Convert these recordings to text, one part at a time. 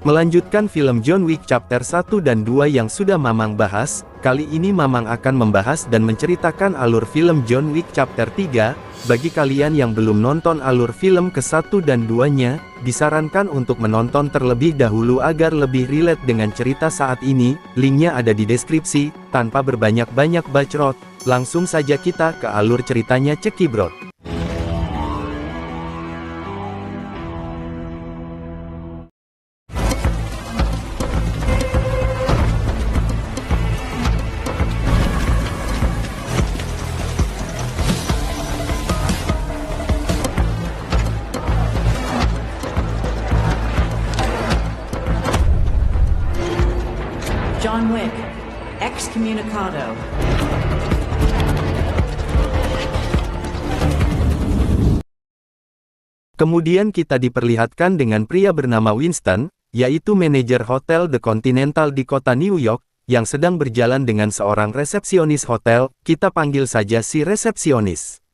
Melanjutkan film John Wick Chapter 1 dan 2 yang sudah Mamang bahas, kali ini Mamang akan membahas dan menceritakan alur film John Wick Chapter 3. Bagi kalian yang belum nonton alur film ke-1 dan 2-nya, disarankan untuk menonton terlebih dahulu agar lebih relate dengan cerita saat ini. Linknya ada di deskripsi. Tanpa berbanyak-banyak bacrot, langsung saja kita ke alur ceritanya cekibrot. John Wick, Excommunicado. Kemudian kita diperlihatkan dengan pria bernama Winston, yaitu manajer hotel The Continental di kota New York, yang sedang berjalan dengan seorang resepsionis hotel. Kita panggil saja si resepsionis.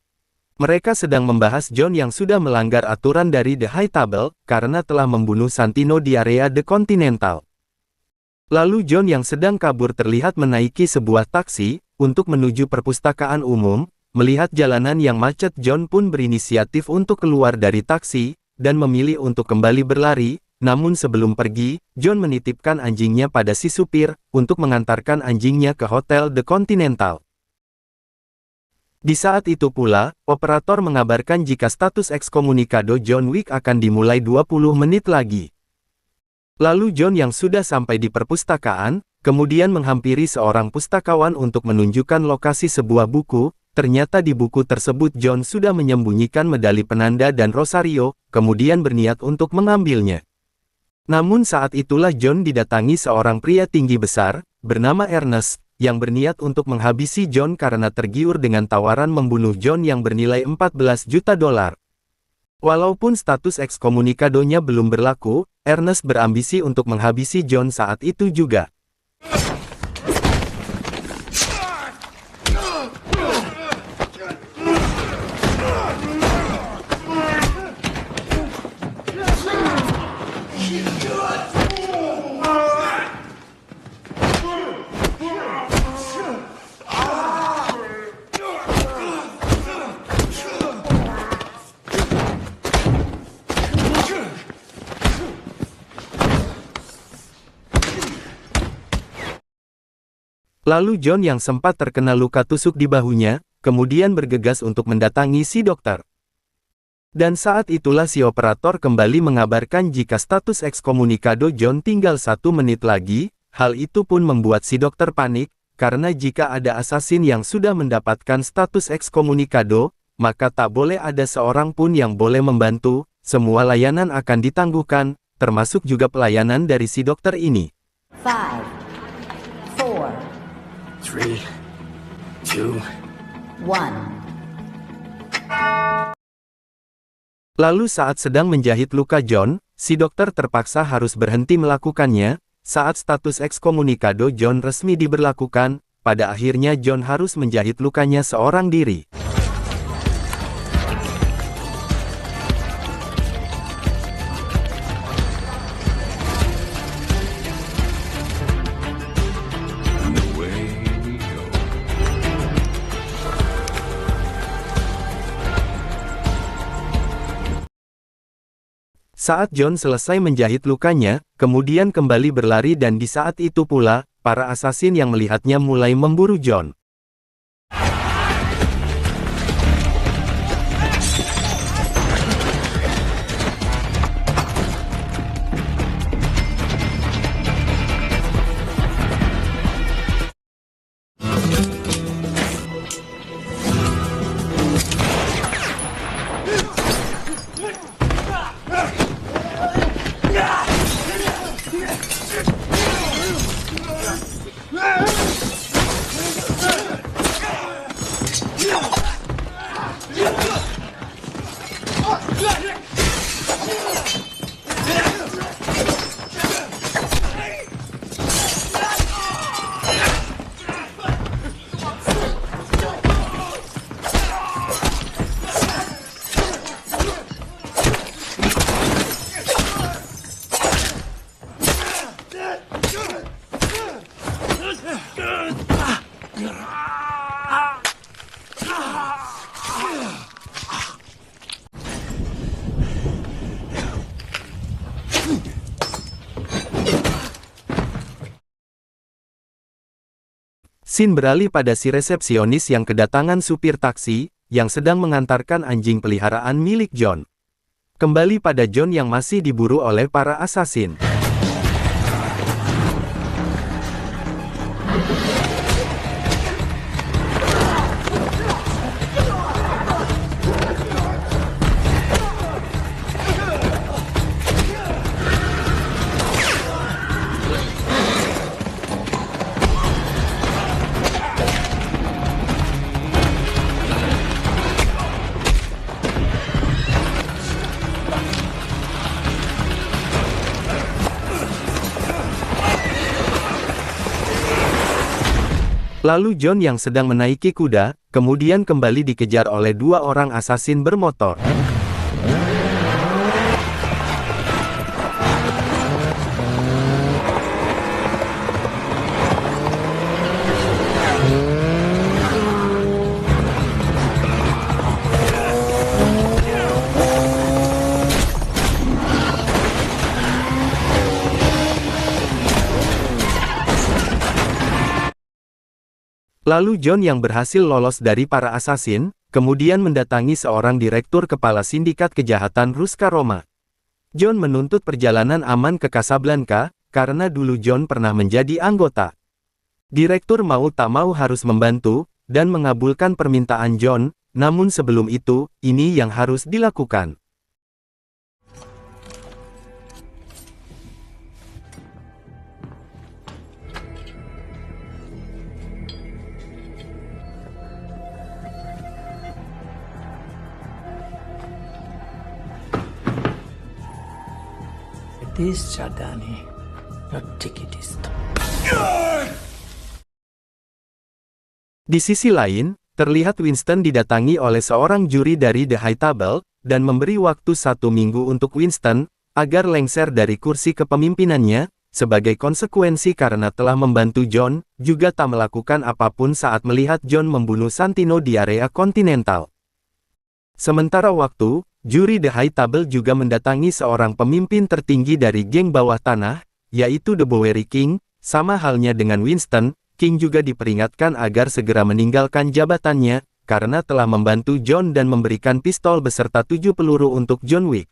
Mereka sedang membahas John yang sudah melanggar aturan dari The High Table, karena telah membunuh Santino di area The Continental. Lalu John yang sedang kabur terlihat menaiki sebuah taksi, untuk menuju perpustakaan umum. Melihat jalanan yang macet, John pun berinisiatif untuk keluar dari taksi, dan memilih untuk kembali berlari. Namun sebelum pergi, John menitipkan anjingnya pada si supir, untuk mengantarkan anjingnya ke hotel The Continental. Di saat itu pula, operator mengabarkan jika status ekskomunikado John Wick akan dimulai 20 menit lagi. Lalu John yang sudah sampai di perpustakaan, kemudian menghampiri seorang pustakawan untuk menunjukkan lokasi sebuah buku. Ternyata di buku tersebut John sudah menyembunyikan medali penanda dan rosario, kemudian berniat untuk mengambilnya. Namun saat itulah John didatangi seorang pria tinggi besar, bernama Ernest, yang berniat untuk menghabisi John karena tergiur dengan tawaran membunuh John yang bernilai 14 juta dolar. Walaupun status ekskomunikadonya belum berlaku, Ernest berambisi untuk menghabisi John saat itu juga. Lalu John yang sempat terkena luka tusuk di bahunya, kemudian bergegas untuk mendatangi si dokter. Dan saat itulah si operator kembali mengabarkan jika status ekskomunikado John tinggal 1 menit lagi. Hal itu pun membuat si dokter panik, karena jika ada asasin yang sudah mendapatkan status ekskomunikado, maka tak boleh ada seorang pun yang boleh membantu. Semua layanan akan ditangguhkan, termasuk juga pelayanan dari si dokter ini. 5, 4, 3, 2, 1. Lalu saat sedang menjahit luka John, si dokter terpaksa harus berhenti melakukannya. Saat status ekskomunikado John resmi diberlakukan, pada akhirnya John harus menjahit lukanya seorang diri. Saat John selesai menjahit lukanya, kemudian kembali berlari dan di saat itu pula, para asasin yang melihatnya mulai memburu John. Scene beralih pada si resepsionis yang kedatangan supir taksi, yang sedang mengantarkan anjing peliharaan milik John. Kembali pada John yang masih diburu oleh para asasin. Lalu John yang sedang menaiki kuda, kemudian kembali dikejar oleh dua orang asasin bermotor. Lalu John yang berhasil lolos dari para asasin, kemudian mendatangi seorang direktur kepala sindikat kejahatan Ruska Roma. John menuntut perjalanan aman ke Casablanca, karena dulu John pernah menjadi anggota. Direktur mau tak mau harus membantu, dan mengabulkan permintaan John, namun sebelum itu, ini yang harus dilakukan. This Chardani, your ticket is stop. Di sisi lain, terlihat Winston didatangi oleh seorang juri dari The High Table, dan memberi waktu 1 minggu untuk Winston, agar lengser dari kursi kepemimpinannya, sebagai konsekuensi karena telah membantu John, juga tak melakukan apapun saat melihat John membunuh Santino di area kontinental. Sementara waktu, juri The High Table juga mendatangi seorang pemimpin tertinggi dari geng bawah tanah, yaitu The Bowery King. Sama halnya dengan Winston, King juga diperingatkan agar segera meninggalkan jabatannya, karena telah membantu John dan memberikan pistol beserta 7 peluru untuk John Wick.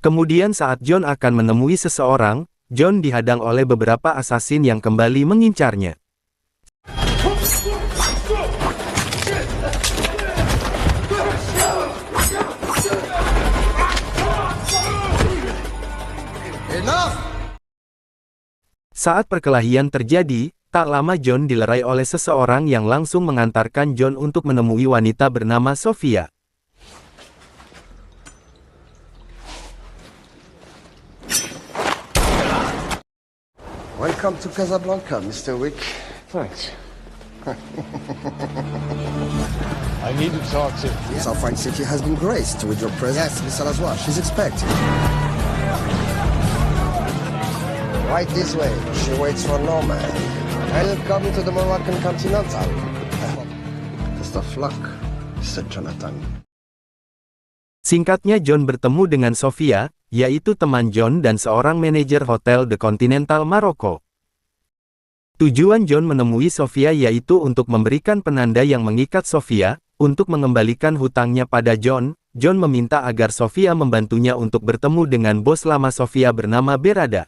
Kemudian saat John akan menemui seseorang, John dihadang oleh beberapa asasin yang kembali mengincarnya. Saat perkelahian terjadi, tak lama John dilerai oleh seseorang yang langsung mengantarkan John untuk menemui wanita bernama Sofia. Welcome to Casablanca, Mr. Wick. Thanks. I need to talk to... Yes, our fine city has been graced with your presence. Yes, Miss Salazar, she's expecting. Right this way. She waits for no man. Welcome to the Moroccan Continental. Best of luck, Mr. Jonathan. Singkatnya John bertemu dengan Sofia, yaitu teman John dan seorang manajer hotel The Continental Maroko. Tujuan John menemui Sofia yaitu untuk memberikan penanda yang mengikat Sofia, untuk mengembalikan hutangnya pada John. John meminta agar Sofia membantunya untuk bertemu dengan bos lama Sofia bernama Berada.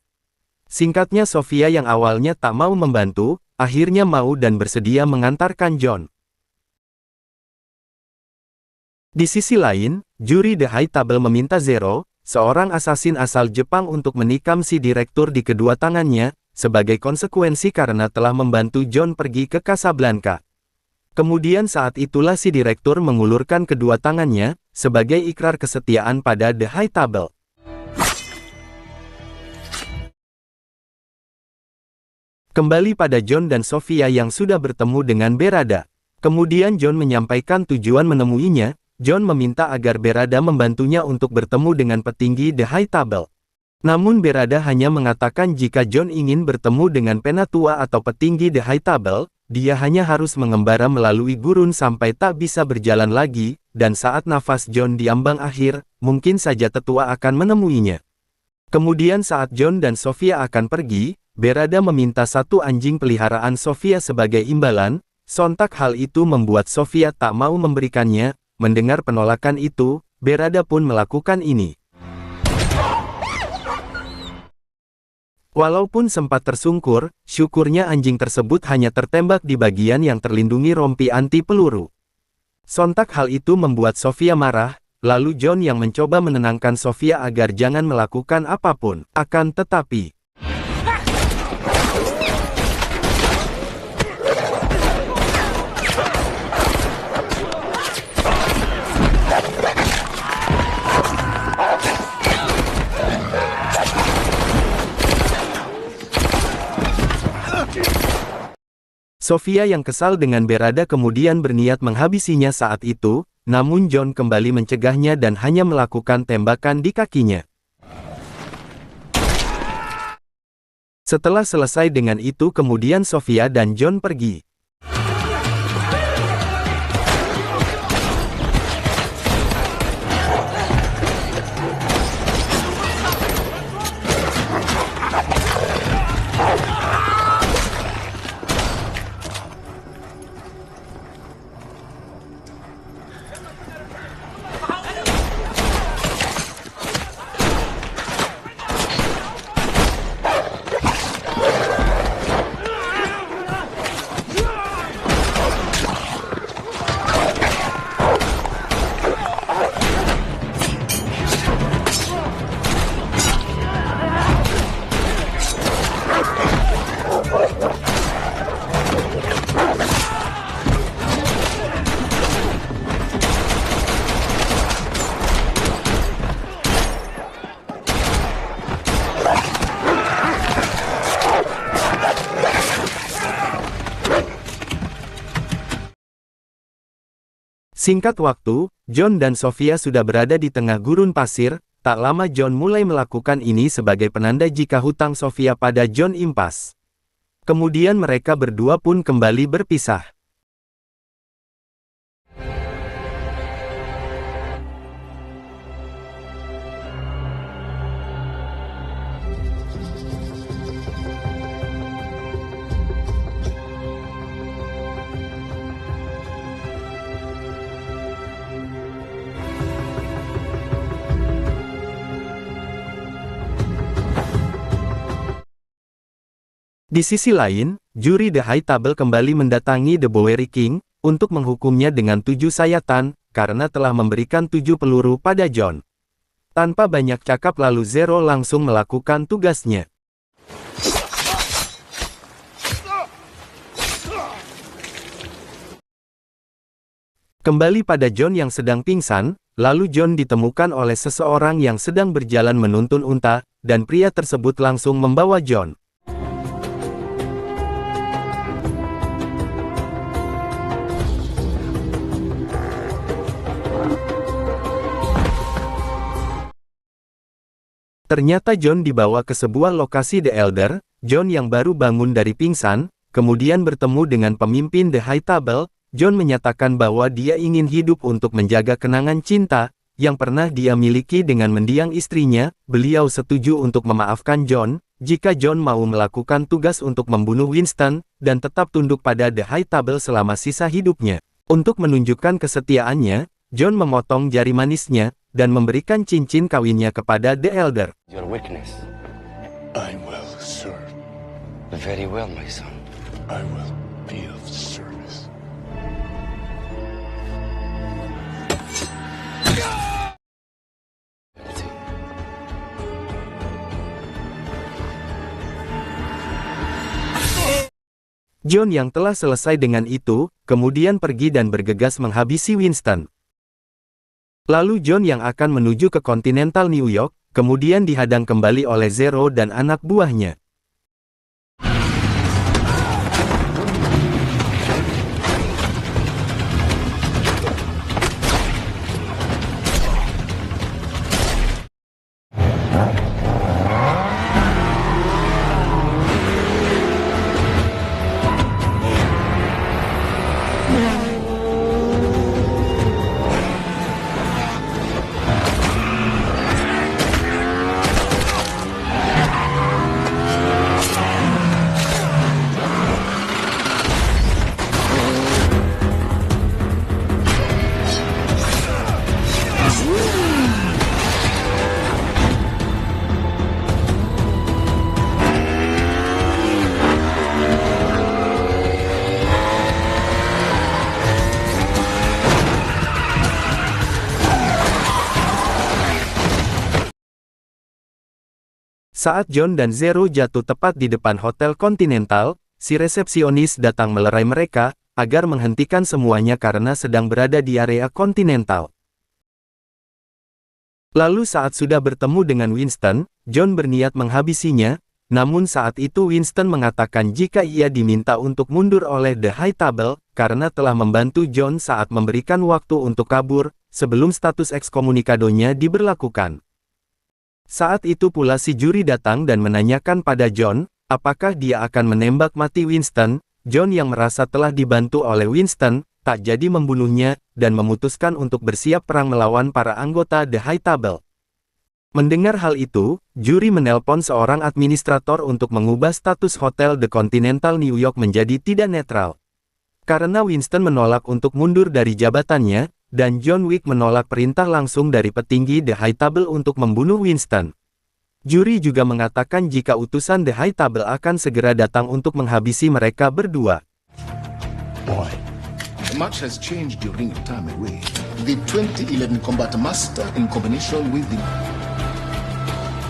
Singkatnya Sofia yang awalnya tak mau membantu, akhirnya mau dan bersedia mengantarkan John. Di sisi lain, juri The High Table meminta Zero, seorang asasin asal Jepang untuk menikam si direktur di kedua tangannya, sebagai konsekuensi karena telah membantu John pergi ke Casablanca. Kemudian saat itulah si direktur mengulurkan kedua tangannya, sebagai ikrar kesetiaan pada The High Table. Kembali pada John dan Sofia yang sudah bertemu dengan Berada. Kemudian John menyampaikan tujuan menemuinya. John meminta agar Berada membantunya untuk bertemu dengan petinggi The High Table. Namun Berada hanya mengatakan jika John ingin bertemu dengan penatua atau petinggi The High Table, dia hanya harus mengembara melalui gurun sampai tak bisa berjalan lagi, dan saat nafas John diambang akhir, mungkin saja tetua akan menemuinya. Kemudian saat John dan Sofia akan pergi, Berada meminta satu anjing peliharaan Sofia sebagai imbalan. Sontak hal itu membuat Sofia tak mau memberikannya. Mendengar penolakan itu, Berada pun melakukan ini. Walaupun sempat tersungkur, syukurnya anjing tersebut hanya tertembak di bagian yang terlindungi rompi anti peluru. Sontak hal itu membuat Sofia marah, lalu John yang mencoba menenangkan Sofia agar jangan melakukan apapun. Akan tetapi, Sofia yang kesal dengan Berada kemudian berniat menghabisinya saat itu, namun John kembali mencegahnya dan hanya melakukan tembakan di kakinya. Setelah selesai dengan itu kemudian Sofia dan John pergi. Singkat waktu, John dan Sofia sudah berada di tengah gurun pasir. Tak lama John mulai melakukan ini sebagai penanda jika hutang Sofia pada John impas. Kemudian mereka berdua pun kembali berpisah. Di sisi lain, juri The High Table kembali mendatangi The Bowery King, untuk menghukumnya dengan 7 sayatan, karena telah memberikan 7 peluru pada John. Tanpa banyak cakap lalu Zero langsung melakukan tugasnya. Kembali pada John yang sedang pingsan, lalu John ditemukan oleh seseorang yang sedang berjalan menuntun unta, dan pria tersebut langsung membawa John. Ternyata John dibawa ke sebuah lokasi The Elder. John yang baru bangun dari pingsan, kemudian bertemu dengan pemimpin The High Table. John menyatakan bahwa dia ingin hidup untuk menjaga kenangan cinta, yang pernah dia miliki dengan mendiang istrinya. Beliau setuju untuk memaafkan John, jika John mau melakukan tugas untuk membunuh Winston, dan tetap tunduk pada The High Table selama sisa hidupnya. Untuk menunjukkan kesetiaannya, John memotong jari manisnya, dan memberikan cincin kawinnya kepada The Elder. Your weakness. I will serve. Very well, my son. I will be of service. John yang telah selesai dengan itu, kemudian pergi dan bergegas menghabisi Winston. Lalu John yang akan menuju ke Continental New York, kemudian dihadang kembali oleh Zero dan anak buahnya. Saat John dan Zero jatuh tepat di depan Hotel Continental, si resepsionis datang melerai mereka, agar menghentikan semuanya karena sedang berada di area Continental. Lalu saat sudah bertemu dengan Winston, John berniat menghabisinya, namun saat itu Winston mengatakan jika ia diminta untuk mundur oleh The High Table, karena telah membantu John saat memberikan waktu untuk kabur, sebelum status ekskomunikadonya diberlakukan. Saat itu pula si juri datang dan menanyakan pada John, apakah dia akan menembak mati Winston. John yang merasa telah dibantu oleh Winston, tak jadi membunuhnya, dan memutuskan untuk bersiap perang melawan para anggota The High Table. Mendengar hal itu, juri menelpon seorang administrator untuk mengubah status Hotel The Continental New York menjadi tidak netral. Karena Winston menolak untuk mundur dari jabatannya, dan John Wick menolak perintah langsung dari petinggi The High Table untuk membunuh Winston. Juri juga mengatakan jika utusan The High Table akan segera datang untuk menghabisi mereka berdua. Boy, Much has changed during your time away. The 2011 Combat Master in combination with the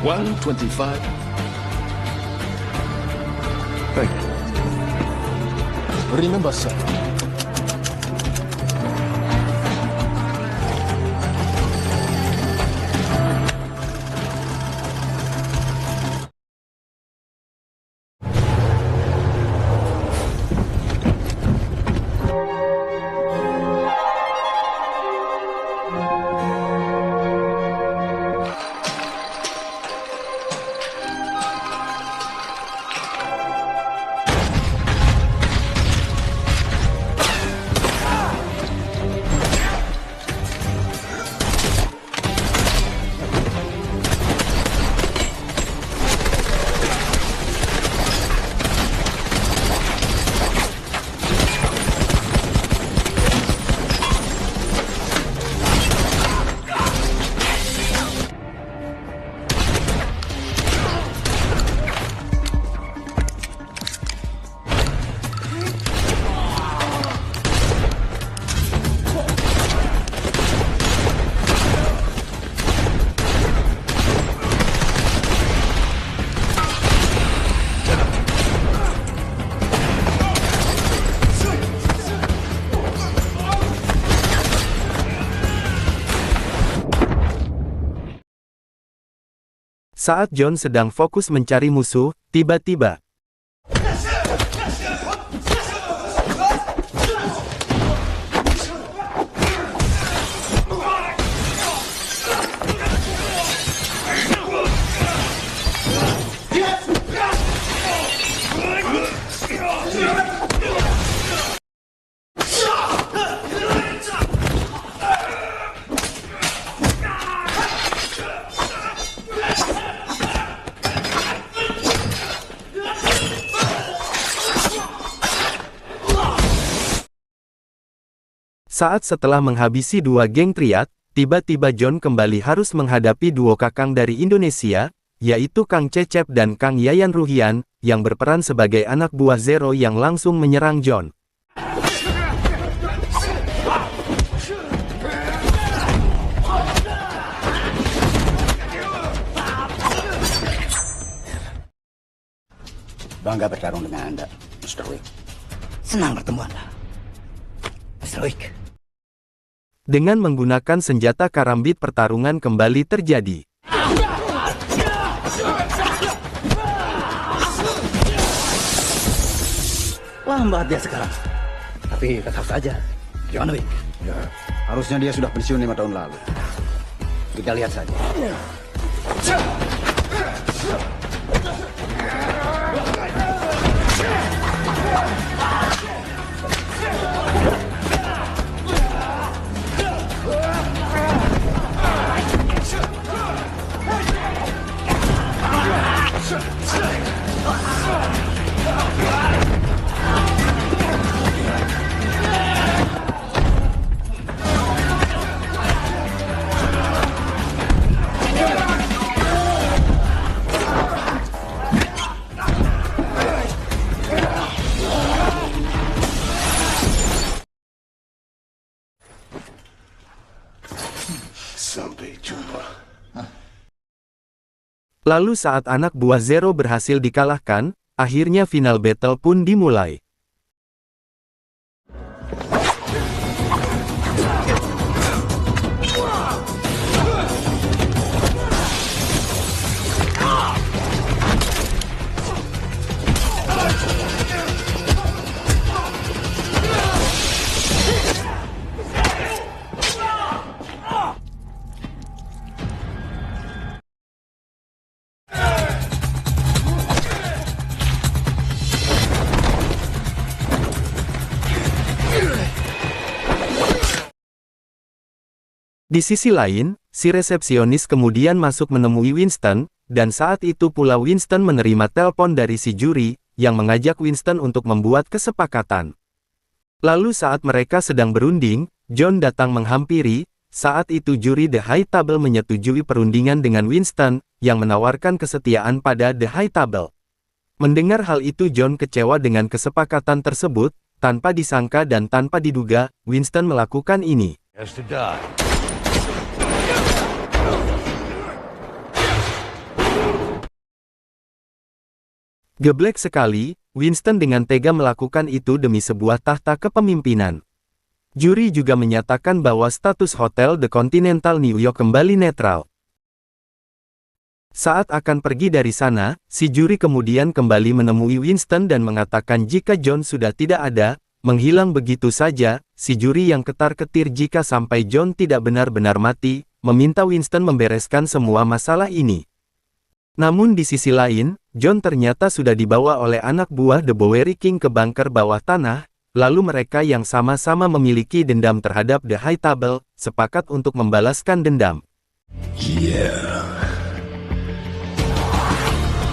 125. thank you. Remember, sir. Saat John sedang fokus mencari musuh, tiba-tiba saat setelah menghabisi dua geng triad, tiba-tiba John kembali harus menghadapi duo kakang dari Indonesia, yaitu Kang Cecep dan Kang Yayan Ruhian, yang berperan sebagai anak buah Zero yang langsung menyerang John. Bangga bertarung dengan Anda, Mr. Wick. Senang bertemu Anda, Mr. Wick. Dengan menggunakan senjata karambit pertarungan kembali terjadi. Lambat dia sekarang. Tapi tetap saja, John Wick. Ya, harusnya dia sudah pensiun 5 tahun lalu. Kita lihat saja. Sampai jumpa. Lalu saat anak buah Zero berhasil dikalahkan, akhirnya final battle pun dimulai. Di sisi lain, si resepsionis kemudian masuk menemui Winston, dan saat itu pula Winston menerima telepon dari si juri, yang mengajak Winston untuk membuat kesepakatan. Lalu saat mereka sedang berunding, John datang menghampiri, saat itu juri The High Table menyetujui perundingan dengan Winston, yang menawarkan kesetiaan pada The High Table. Mendengar hal itu John kecewa dengan kesepakatan tersebut, tanpa disangka dan tanpa diduga, Winston melakukan ini. Has to die. Geblek sekali, Winston dengan tega melakukan itu demi sebuah tahta kepemimpinan. Juri juga menyatakan bahwa status Hotel The Continental New York kembali netral. Saat akan pergi dari sana, si juri kemudian kembali menemui Winston dan mengatakan jika John sudah tidak ada, menghilang begitu saja, si juri yang ketar-ketir jika sampai John tidak benar-benar mati, meminta Winston membereskan semua masalah ini. Namun di sisi lain, John ternyata sudah dibawa oleh anak buah The Bowery King ke bunker bawah tanah, lalu mereka yang sama-sama memiliki dendam terhadap The High Table, sepakat untuk membalaskan dendam.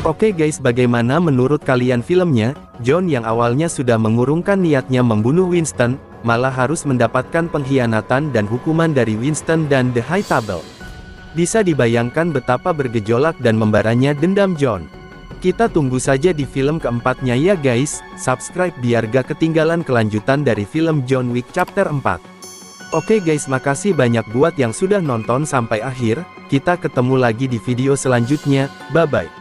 Oke guys, bagaimana menurut kalian filmnya? John yang awalnya sudah mengurungkan niatnya membunuh Winston, malah harus mendapatkan pengkhianatan dan hukuman dari Winston dan The High Table. Bisa dibayangkan betapa bergejolak dan membaranya dendam John. Kita tunggu saja di film keempatnya ya guys, subscribe biar gak ketinggalan kelanjutan dari film John Wick Chapter 4. Oke guys, makasih banyak buat yang sudah nonton sampai akhir, kita ketemu lagi di video selanjutnya, bye bye.